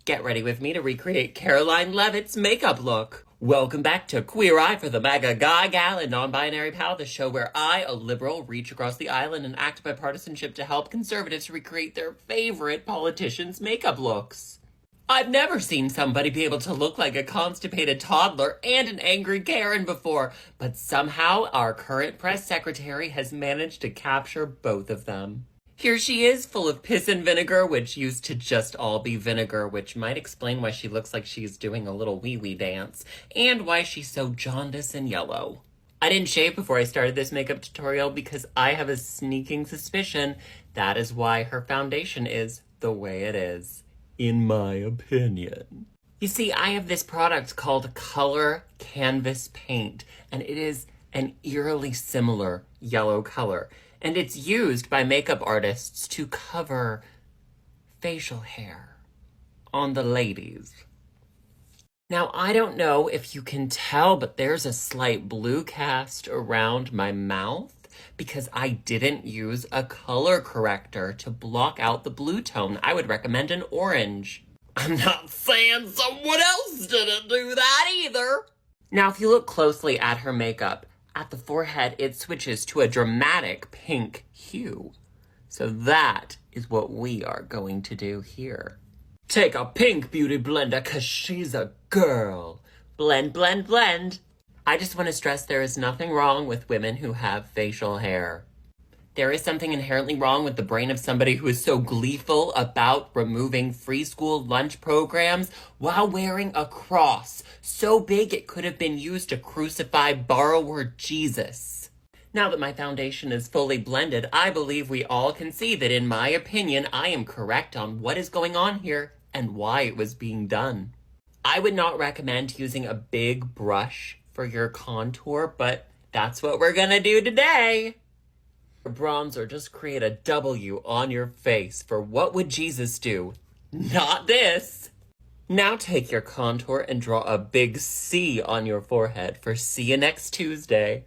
Get ready with me to recreate Karoline Levitt's makeup look. Welcome back to Queer Eye for the Maga, guy, gal, and non-binary pal, the show where I, a liberal, reach across the island and act by partisanship to help conservatives recreate their favorite politicians' makeup looks. I've never seen somebody be able to look like a constipated toddler and an angry Karen before, but somehow our current press secretary has managed to capture both of them. Here she is, full of piss and vinegar, which used to just all be vinegar, which might explain why she looks like she's doing a little wee-wee dance, and why she's so jaundiced and yellow. I didn't shave before I started this makeup tutorial because I have a sneaking suspicion that is why her foundation is the way it is, in my opinion. You see, I have this product called Color Canvas Paint, and it is an eerily similar yellow color. And it's used by makeup artists to cover facial hair on the ladies. Now, I don't know if you can tell, but there's a slight blue cast around my mouth because I didn't use a color corrector to block out the blue tone. I would recommend an orange. I'm not saying someone else didn't do that either. Now, if you look closely at her makeup, at the forehead, it switches to a dramatic pink hue. So that is what we are going to do here. Take a pink beauty blender, 'cause she's a girl. Blend, blend, blend. I just want to stress there is nothing wrong with women who have facial hair. There is something inherently wrong with the brain of somebody who is so gleeful about removing free school lunch programs while wearing a cross so big it could have been used to crucify borrower Jesus. Now that my foundation is fully blended, I believe we all can see that in my opinion, I am correct on what is going on here and why it was being done. I would not recommend using a big brush for your contour, but that's what we're gonna do today. Bronzer, just create a W on your face for what would Jesus do? Not this. Now take your contour and draw a big C on your forehead for see you next Tuesday.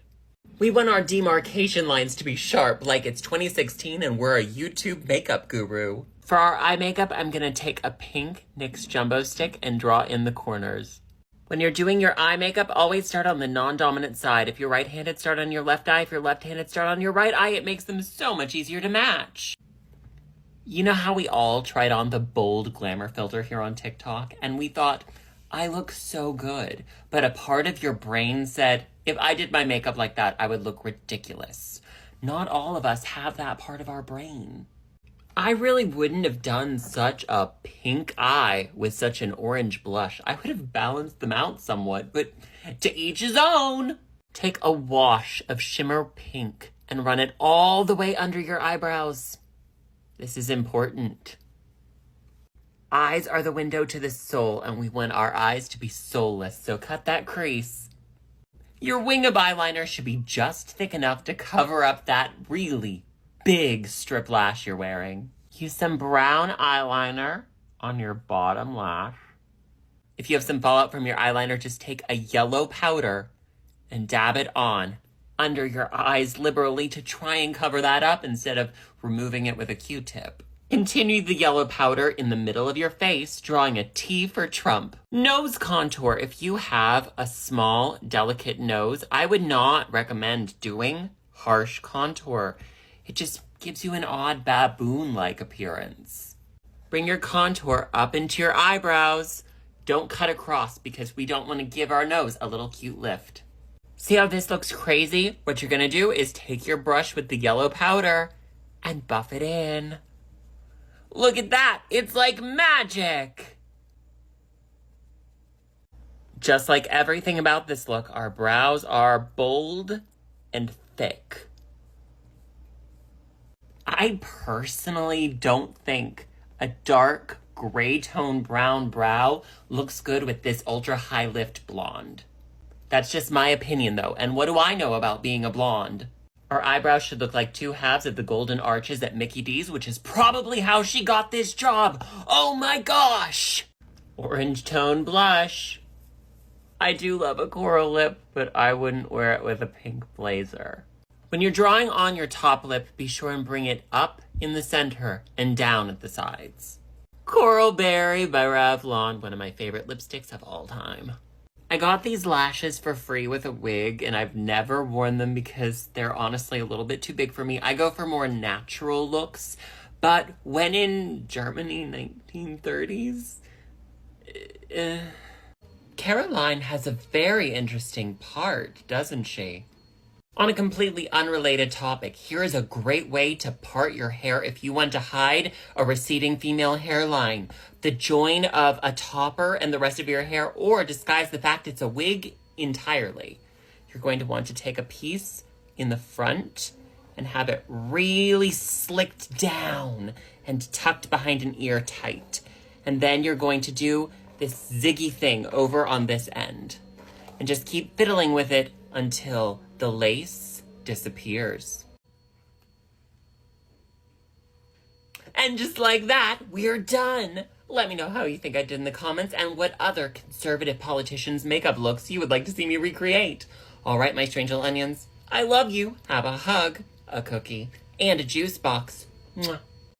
We want our demarcation lines to be sharp like it's 2016 and we're a YouTube makeup guru. For our eye makeup, I'm gonna take a pink NYX jumbo stick and draw in the corners. When you're doing your eye makeup, always start on the non-dominant side. If you're right-handed, start on your left eye. If you're left-handed, start on your right eye. It makes them so much easier to match. You know how we all tried on the bold glamour filter here on TikTok, and we thought, I look so good. But a part of your brain said, if I did my makeup like that, I would look ridiculous. Not all of us have that part of our brain. I really wouldn't have done such a pink eye with such an orange blush. I would have balanced them out somewhat, but to each his own. Take a wash of shimmer pink and run it all the way under your eyebrows. This is important. Eyes are the window to the soul, and we want our eyes to be soulless, so cut that crease. Your wing of eyeliner should be just thick enough to cover up that really big strip lash you're wearing. Use some brown eyeliner on your bottom lash. If you have some fallout from your eyeliner, just take a yellow powder and dab it on under your eyes liberally to try and cover that up instead of removing it with a Q-tip. Continue the yellow powder in the middle of your face, drawing a T for Trump. Nose contour. If you have a small, delicate nose, I would not recommend doing harsh contour. It just gives you an odd baboon-like appearance. Bring your contour up into your eyebrows. Don't cut across because we don't want to give our nose a little cute lift. See how this looks crazy? What you're gonna do is take your brush with the yellow powder and buff it in. Look at that, it's like magic. Just like everything about this look, our brows are bold and thick. I personally don't think a dark gray tone brown brow looks good with this ultra high lift blonde. That's just my opinion though, and what do I know about being a blonde? Our eyebrows should look like two halves of the golden arches at Mickey D's, which is probably how she got this job. Oh my gosh! Orange tone blush. I do love a coral lip, but I wouldn't wear it with a pink blazer. When you're drawing on your top lip, be sure and bring it up in the center and down at the sides. Coral Berry by Revlon, one of my favorite lipsticks of all time. I got these lashes for free with a wig, and I've never worn them because they're honestly a little bit too big for me. I go for more natural looks, but when in Germany, 1930s, Karoline has a very interesting part, doesn't she? On a completely unrelated topic, here is a great way to part your hair if you want to hide a receding female hairline. The join of a topper and the rest of your hair, or disguise the fact it's a wig entirely. You're going to want to take a piece in the front and have it really slicked down and tucked behind an ear tight. And then you're going to do this ziggy thing over on this end. And just keep fiddling with it until the lace disappears. And just like that, we're done. Let me know how you think I did in the comments and what other conservative politicians' makeup looks you would like to see me recreate. All right, my strange little onions, I love you. Have a hug, a cookie, and a juice box. Mwah.